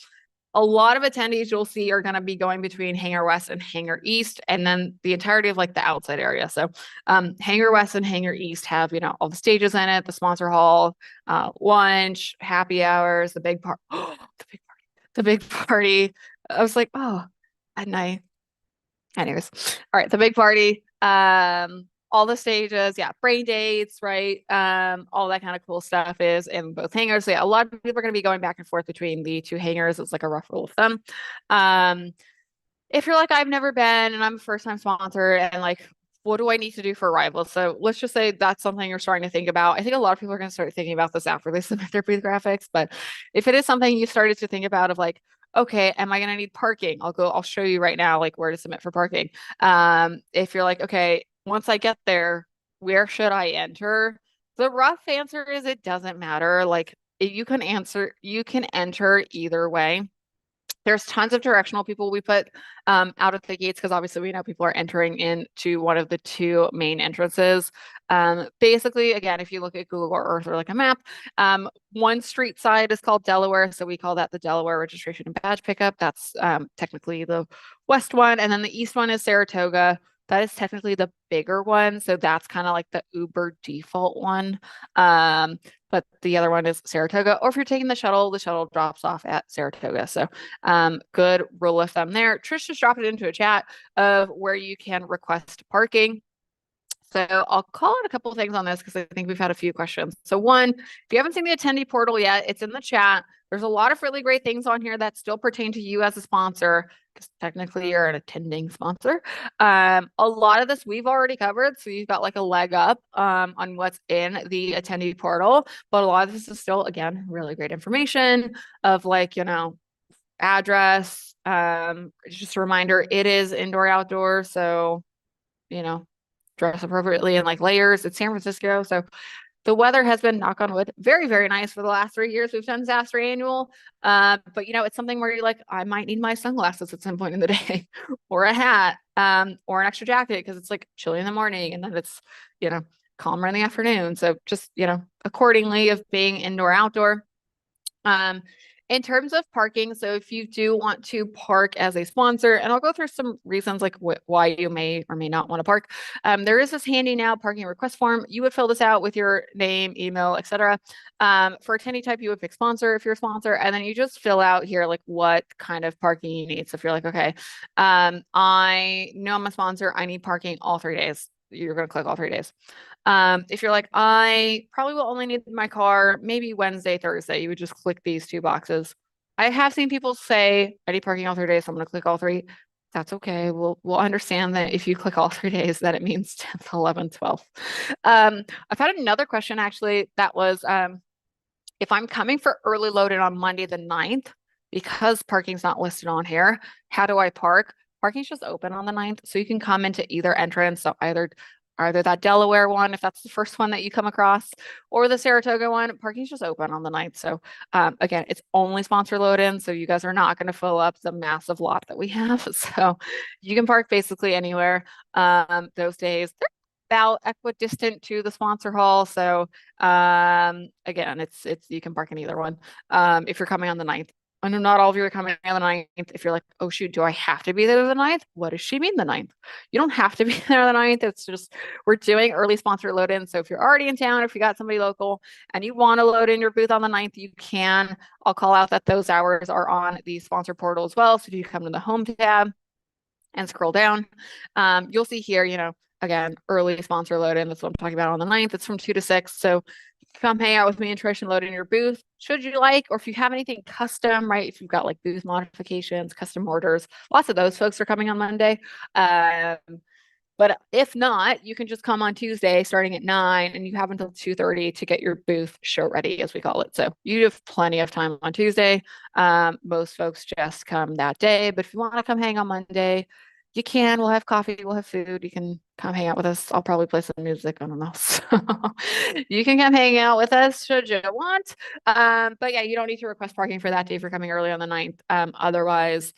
A lot of attendees you'll see are going to be going between Hangar West and Hangar East, and then the entirety of like the outside area. So Hangar West and Hangar East have, all the stages in it, the sponsor hall, lunch, happy hours, the big part, the big party. I was like, oh, at night. Anyways, all right, the big party. All the stages, yeah, brain dates, right? All that kind of cool stuff is in both hangars. So yeah, a lot of people are going to be going back and forth between the two hangars. It's like a rough rule of thumb. If you're like, I've never been and I'm a first time sponsor and like, what do I need to do for arrival? So let's just say that's something you're starting to think about. I think a lot of people are going to start thinking about this after they submit their booth graphics. But if it is something you started to think about of like, okay, am I going to need parking? I'll show you right now, like where to submit for parking. If you're like, okay, once I get there, where should I enter? The rough answer is it doesn't matter. Like you can enter either way. There's tons of directional people we put out of the gates because obviously we know people are entering into one of the two main entrances. Basically, again, if you look at Google Earth or like a map, one street side is called Delaware. So we call that the Delaware registration and badge pickup. That's technically the west one. And then the east one is Saratoga. That is technically the bigger one. So that's kind of like the Uber default one. But the other one is Saratoga. Or if you're taking the shuttle drops off at Saratoga. So good rule of thumb there. Trish just dropped it into a chat of where you can request parking. So I'll call out a couple of things on this because I think we've had a few questions. So one, if you haven't seen the attendee portal yet, it's in the chat. There's a lot of really great things on here that still pertain to you as a sponsor, because technically you're an attending sponsor. A lot of this we've already covered, so you've got like a leg up on what's in the attendee portal. But a lot of this is still, again, really great information of like, address. Just a reminder, it is indoor outdoor, so dress appropriately in like layers. It's San Francisco, so The weather has been, knock on wood, very, very nice for the last 3 years we've done SaaStr Annual. But it's something where you're like, I might need my sunglasses at some point in the day, or a hat, or an extra jacket because it's like chilly in the morning, and then it's calmer in the afternoon. So just accordingly of being indoor outdoor. Um, in terms of parking, so if you do want to park as a sponsor, and I'll go through some reasons like why you may or may not want to park. There is this handy now parking request form. You would fill this out with your name, email, etc. For attendee type, you would pick sponsor if you're a sponsor, and then you just fill out here like what kind of parking you need. So if you're like, okay, I know I'm a sponsor, I need parking all 3 days. You're going to click all 3 days. If you're like, I probably will only need my car maybe Wednesday, Thursday, you would just click these 2 boxes. I have seen people say, I need parking all 3 days, so I'm going to click all three. That's okay. We'll understand that if you click all 3 days, that it means 10th, 11th, 12th. I've had another question actually that was, if I'm coming for early loaded on Monday the 9th, because parking's not listed on here, how do I park? Parking's just open on the 9th, so you can come into either entrance. So either that Delaware one, if that's the first one that you come across, or the Saratoga one. Parking's just open on the 9th. So again, it's only sponsor load in, so you guys are not going to fill up the massive lot that we have. So you can park basically anywhere those days. They're about equidistant to the sponsor hall. So again, it's you can park in either one if you're coming on the 9th. I know not all of you are coming on the 9th. If you're like, oh shoot, do I have to be there the 9th? What does she mean the 9th? You don't have to be there the 9th. It's just we're doing early sponsor load in. So if you're already in town, if you got somebody local and you want to load in your booth on the 9th, you can. I'll call out that those hours are on the sponsor portal as well. So if you come to the home tab and scroll down, you'll see here, again, early sponsor load in. That's what I'm talking about on the 9th. It's from 2 to 6. So come hang out with me and Trish and load in your booth. Should you like, or if you have anything custom, right? If you've got like booth modifications, custom orders, lots of those folks are coming on Monday. But if not, you can just come on Tuesday starting at 9 and you have until 2:30 to get your booth show ready, as we call it. So you have plenty of time on Tuesday. Most folks just come that day, but if you want to come hang on Monday, you can. We'll have coffee, we'll have food. You can come hang out with us. I'll probably play some music. I don't know. So you can come hang out with us should you want. But yeah, you don't need to request parking for that day if you're coming early on the 9th. Otherwise,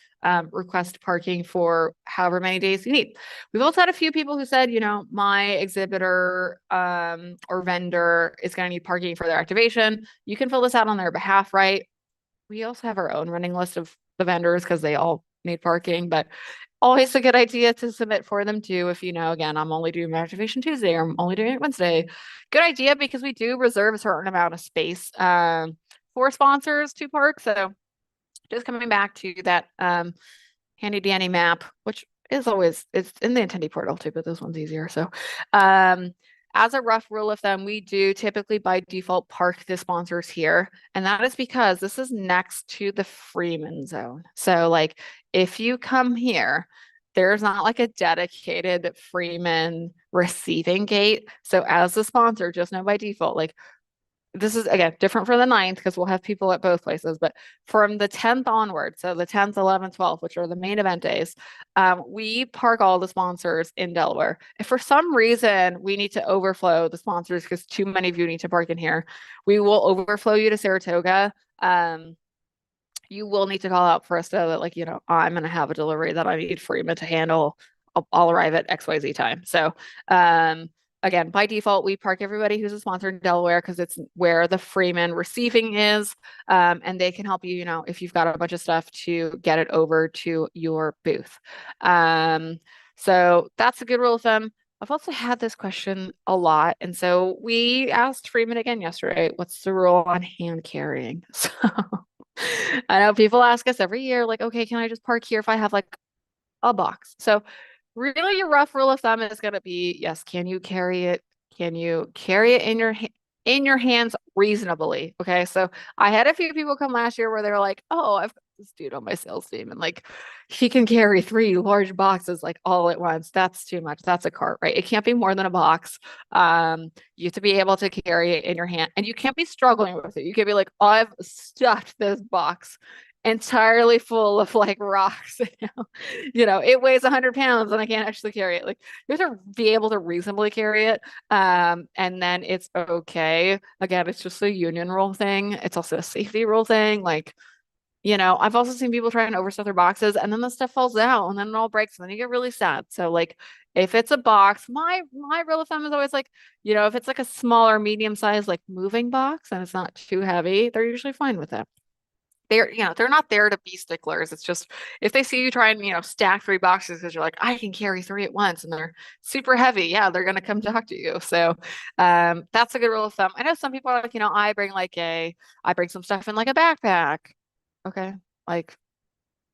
request parking for however many days you need. We've also had a few people who said, my exhibitor or vendor is going to need parking for their activation. You can fill this out on their behalf, right? We also have our own running list of the vendors because they all need parking, but always a good idea to submit for them too. If again, I'm only doing my activation Tuesday or I'm only doing it Wednesday. Good idea because we do reserve a certain amount of space for sponsors to park. So just coming back to that handy dandy map, which is always, it's in the attendee portal too, but this one's easier. So as a rough rule of thumb, we do typically by default park the sponsors here. And that is because this is next to the Freeman zone. So like if you come here, there's not like a dedicated Freeman receiving gate. So as a sponsor, just know by default, like this is again different for the 9th because we'll have people at both places, but from the 10th onward, so the 10th, 11th, 12th, which are the main event days, we park all the sponsors in Delaware. If for some reason we need to overflow the sponsors because too many of you need to park in here, we will overflow you to Saratoga. You will need to call out for us so that I'm going to have a delivery that I need Freeman to handle. I'll arrive at XYZ time. So again, by default, we park everybody who's a sponsor in Delaware because it's where the Freeman receiving is. And they can help you, if you've got a bunch of stuff to get it over to your booth. So that's a good rule of thumb. I've also had this question a lot. And so we asked Freeman again yesterday, what's the rule on hand carrying? So I know people ask us every year, like, okay, can I just park here if I have like a box? So really your rough rule of thumb is going to be, yes, can you carry it? Can you carry it in your hands reasonably? Okay. So I had a few people come last year where they were like, oh, I've got this dude on my sales team and like he can carry 3 large boxes like all at once. That's too much. That's a cart, right? It can't be more than a box. You have to be able to carry it in your hand and you can't be struggling with it. You can be like, oh, I've stuffed this box entirely full of like rocks. It weighs 100 pounds and I can't actually carry it. Like you have to be able to reasonably carry it. And then it's okay. Again, it's just a union rule thing. It's also a safety rule thing. Like, I've also seen people try and overstuff their boxes and then the stuff falls out and then it all breaks and then you get really sad. So like if it's a box, my rule of thumb is always like, if it's like a smaller, medium size, like moving box and it's not too heavy, they're usually fine with it. They're not there to be sticklers. It's just if they see you try and, stack three boxes because you're like, I can carry three at once and they're super heavy. Yeah, they're gonna come talk to you. So that's a good rule of thumb. I know some people are like, I bring some stuff in like a backpack. Okay. Like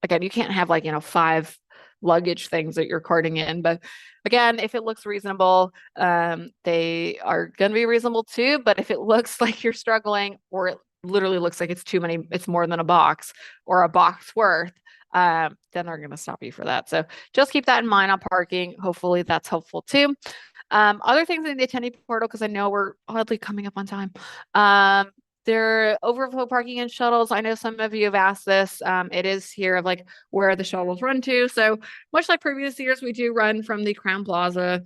again, you can't have like, five luggage things that you're carting in. But again, if it looks reasonable, they are going to be reasonable too. But if it looks like you're struggling or it literally looks like it's too many, it's more than a box or a box worth, then they're going to stop you for that. So just keep that in mind on parking. Hopefully that's helpful too. Other things in the attendee portal, because I know we're oddly coming up on time. There are overflow parking and shuttles. I know some of you have asked this. It is here of like where the shuttles run to. So much like previous years, we do run from the Crown Plaza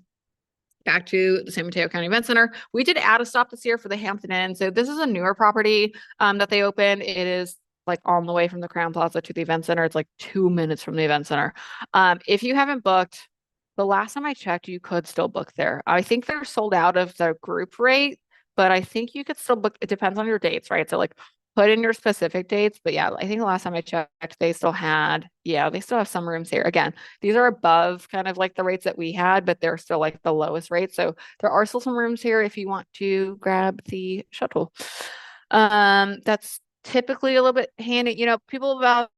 back to the San Mateo County Event Center. We did add a stop this year for the Hampton Inn. So this is a newer property that they opened. It is like on the way from the Crown Plaza to the event center. It's like 2 minutes from the event center. If you haven't booked, the last time I checked, you could still book there. I think they're sold out of the group rate, but I think you could still book. It depends on your dates, right? So like put in your specific dates. But yeah, I think the last time I checked, they still have some rooms here. Again, these are above kind of like the rates that we had, but they're still like the lowest rate. So there are still some rooms here if you want to grab the shuttle. That's typically a little bit handy. People have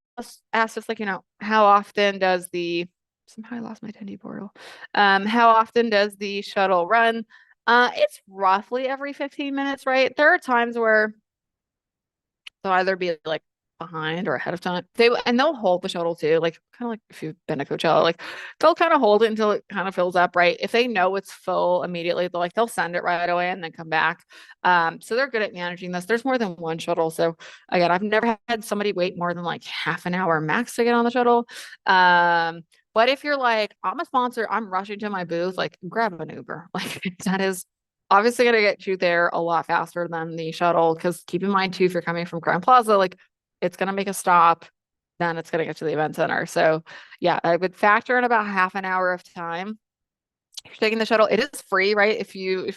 asked us like, how often does the somehow I lost my attendee portal. How often does the shuttle run? It's roughly every 15 minutes, right? There are times where they'll either be like behind or ahead of time. They'll hold the shuttle too, like kind of like if you've been to Coachella, like they'll kind of hold it until it kind of fills up, right? If they know it's full immediately, they'll send it right away and then come back. So they're good at managing this. There's more than one shuttle. So again, I've never had somebody wait more than like half an hour max to get on the shuttle. But if you're like, I'm a sponsor, I'm rushing to my booth, like grab an Uber. Like that is obviously going to get you there a lot faster than the shuttle. Because keep in mind, too, if you're coming from Crown Plaza, like it's going to make a stop, then it's going to get to the event center. So, yeah, I would factor in about half an hour of time. If you're taking the shuttle, it is free, right? If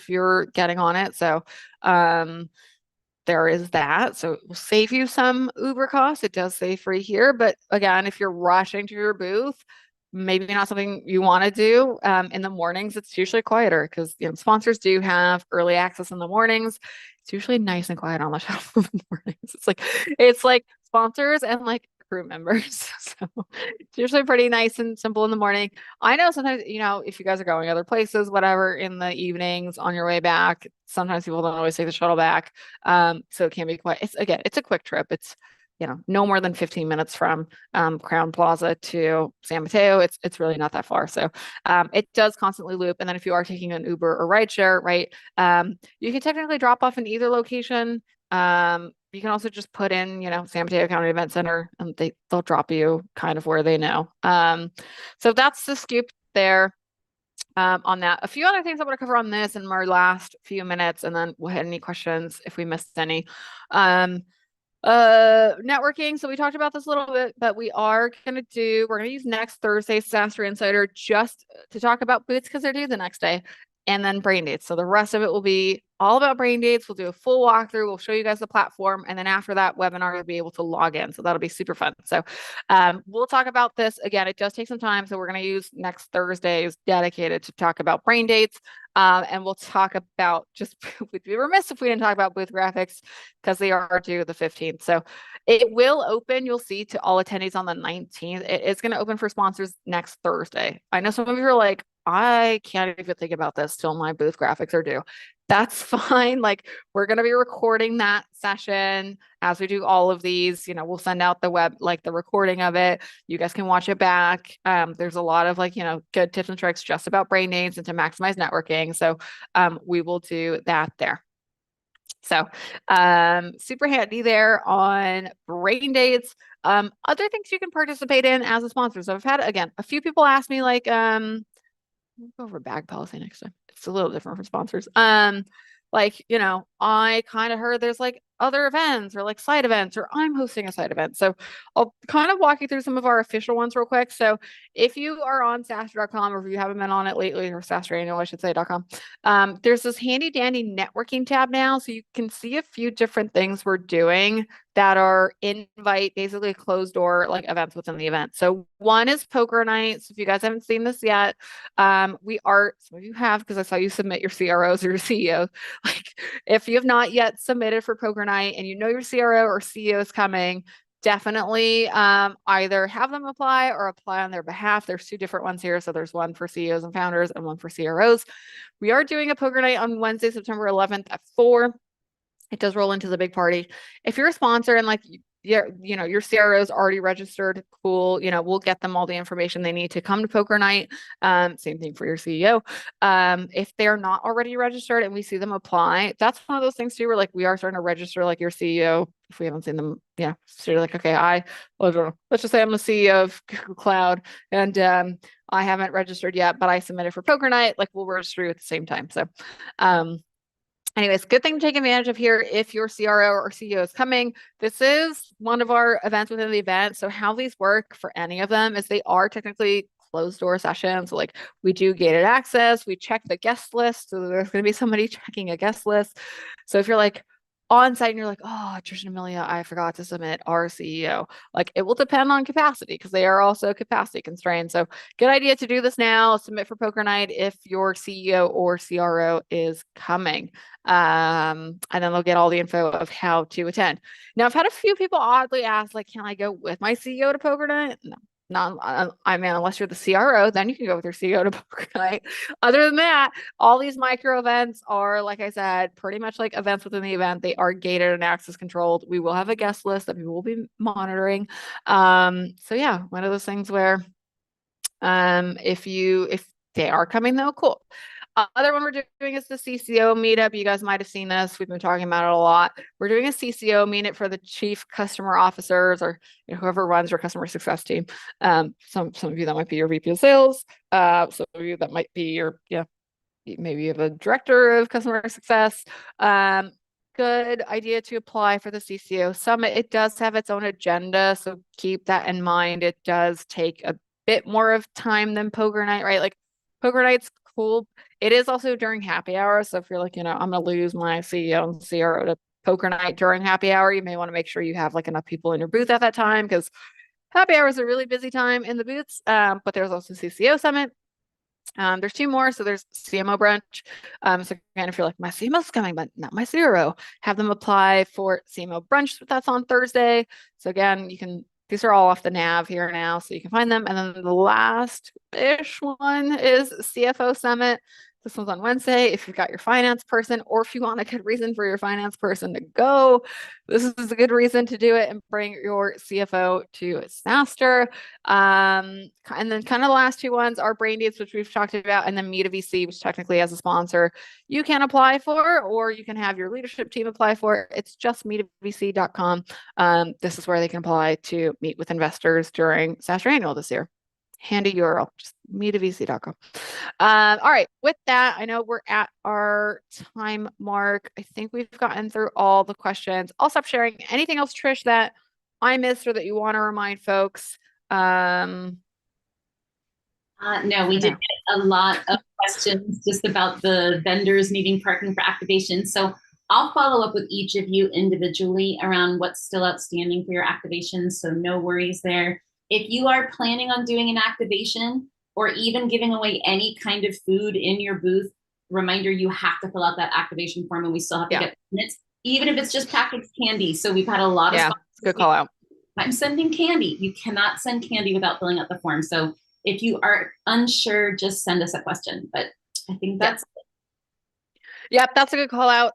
you're getting on it. So, there is that. So it will save you some Uber costs. It does say free here. But again, if you're rushing to your booth, maybe not something you want to do. In the mornings, it's usually quieter because sponsors do have early access in the mornings. It's usually nice and quiet on the shuttle in the mornings. It's like sponsors and like crew members. So it's usually pretty nice and simple in the morning. I know sometimes, if you guys are going other places, whatever, in the evenings on your way back, sometimes people don't always take the shuttle back. So it can be quite, it's a quick trip. It's, no more than 15 minutes from Crown Plaza to San Mateo. It's really not that far. So it does constantly loop. And then if you are taking an Uber or rideshare, right, you can technically drop off in either location. You can also just put in, San Mateo County Event Center, and they'll drop you kind of where they know. So that's the scoop there. On that. A few other things I want to cover on this in our last few minutes, and then we'll hit any questions if we missed any. Networking. So we talked about this a little bit, but we're going to use next Thursday SaaStr Insider just to talk about booths because they're due the next day, and then brain dates. So the rest of it will be all about brain dates. We'll do a full walkthrough. We'll show you guys the platform. And then after that webinar, you'll be able to log in. So that'll be super fun. So we'll talk about this again. It does take some time. So we're going to use next Thursdays dedicated to talk about brain dates. And we'll talk about we'd be remiss if we didn't talk about booth graphics because they are due the 15th. So it will open, you'll see, to all attendees on the 19th. It is going to open for sponsors next Thursday. I know some of you are like, I can't even think about this till my booth graphics are due. That's fine. Like we're going to be recording that session as we do all of these. We'll send out the recording of it. You guys can watch it back. There's a lot of good tips and tricks just about brain dates and to maximize networking. So we will do that there. So super handy there on brain dates. Other things you can participate in as a sponsor. So I've had, again, a few people ask me like, we'll go over bag policy next time. It's a little different for sponsors. Like, I kind of heard there's like other events or like side events, or I'm hosting a side event. So I'll kind of walk you through some of our official ones real quick. So if you are on SaaStr.com, or if you haven't been on it lately, or SaaStr Annual, I should say.com, there's this handy dandy networking tab now. So you can see a few different things we're doing that are invite, basically closed door like events within the event. So one is poker night. So if you guys haven't seen this yet, some of you have, because I saw you submit your CROs or your CEO. Like, if you have not yet submitted for poker night and you know your CRO or CEO is coming, definitely either have them apply or apply on their behalf. There's two different ones here. So there's one for CEOs and founders and one for CROs. We are doing a poker night on Wednesday, September 11th at 4. It does roll into the big party. If you're a sponsor and like your CRO is already registered, cool. We'll get them all the information they need to come to poker night. Same thing for your CEO. If they're not already registered and we see them apply, that's one of those things too, where like we are starting to register like your CEO. If we haven't seen them, so you're like, okay, let's just say I'm the CEO of Google Cloud, and I haven't registered yet, but I submitted for poker night. Like, we'll register you at the same time. So, anyways, good thing to take advantage of here if your CRO or CEO is coming. This is one of our events within the event. So how these work for any of them is they are technically closed door sessions. So like, we do gated access, we check the guest list. So there's going to be somebody checking a guest list. So if you're like on site and you're like, oh, Trish and Amelia, I forgot to submit our CEO. Like, it will depend on capacity because they are also capacity constrained. So good idea to do this now. Submit for poker night if your CEO or CRO is coming. And then they'll get all the info of how to attend. Now, I've had a few people oddly ask, like, can I go with my CEO to poker night? No. Not, I mean, unless you're the CRO, then you can go with your CEO to poker night. Other than that, all these micro events are, like I said, pretty much like events within the event. They are gated and access controlled. We will have a guest list that we will be monitoring. So yeah, one of those things where if they are coming though, cool. Other one we're doing is the CCO meetup. You guys might have seen this. We've been talking about it a lot. We're doing a CCO meetup for the chief customer officers, or whoever runs your customer success team. Some of you that might be your VP of sales. Some of you that might be your maybe you have a director of customer success. Good idea to apply for the CCO summit. It does have its own agenda, so keep that in mind. It does take a bit more of time than poker night, right? Like, poker night's cool. It is also during happy hour. So if you're like, I'm gonna lose my CEO and CRO to poker night during happy hour, you may want to make sure you have like enough people in your booth at that time, because happy hour is a really busy time in the booths. But there's also CCO summit. There's two more. So there's CMO brunch. So again, if you're like, my CMO's coming, but not my CRO, have them apply for CMO brunch. That's on Thursday. So again, these are all off the nav here now, so you can find them. And then the last-ish one is CFO Summit. This one's on Wednesday. If you've got your finance person, or if you want a good reason for your finance person to go, this is a good reason to do it and bring your CFO to SaaStr. And then kind of the last two ones are Brain Dates, which we've talked about, and then Meet a VC, which technically as a sponsor you can apply for, or you can have your leadership team apply for. It's just meetavc.com. This is where they can apply to meet with investors during SaaStr Annual this year. Handy URL, just meetavc.com. All right, with that, I know we're at our time mark. I think we've gotten through all the questions. I'll stop sharing. Anything else, Trish, that I missed or that you want to remind folks? No, we did get a lot of questions just about the vendors needing parking for activation. So I'll follow up with each of you individually around what's still outstanding for your activation. So no worries there. If you are planning on doing an activation or even giving away any kind of food in your booth, reminder, you have to fill out that activation form, and we still have to get minutes, even if it's just packaged candy. So we've had a lot of good call out. I'm sending candy. You cannot send candy without filling out the form. So if you are unsure, just send us a question. But I think that's Yep, that's a good call out.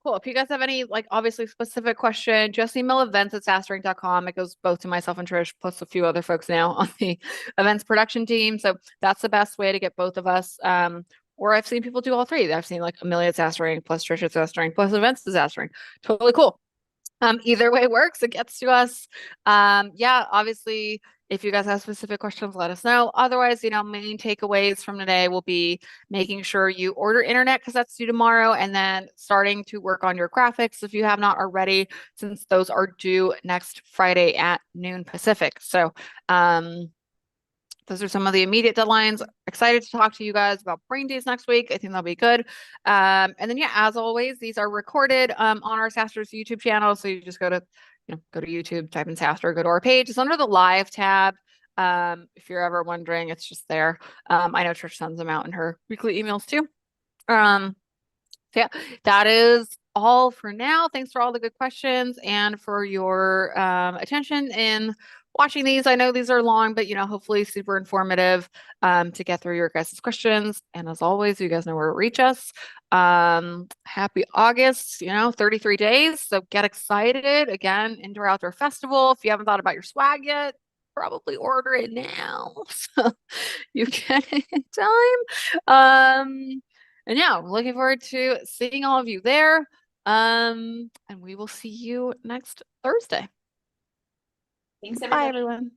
Cool. If you guys have any, like, obviously specific question, just email events@saastrink.com. It goes both to myself and Trish, plus a few other folks now on the events production team. So that's the best way to get both of us. Or I've seen people do all three. I've seen like Amelia SaaString plus Trisha SaaString plus Events SaaString. Totally cool. Either way works, it gets to us. Yeah, obviously, if you guys have specific questions, let us know. Otherwise, main takeaways from today will be making sure you order internet because that's due tomorrow, and then starting to work on your graphics if you have not already, since those are due next Friday at noon Pacific. So, those are some of the immediate deadlines. Excited to talk to you guys about brain days next week. I think that'll be good. And then yeah, as always, these are recorded on our SaaStr's YouTube channel. So you just go to YouTube, type in SaaStr, go to our page. It's under the live tab. If you're ever wondering, it's just there. I know Trish sends them out in her weekly emails too. So yeah, that is all for now. Thanks for all the good questions and for your attention in watching these. I know these are long, but hopefully super informative to get through your guys' questions. And as always, you guys know where to reach us. Happy August, 33 days. So get excited. Again, Indoor Outdoor Festival. If you haven't thought about your swag yet, probably order it now. So you get it in time. And yeah, looking forward to seeing all of you there. And we will see you next Thursday. Thanks, Bye, everybody. everyone.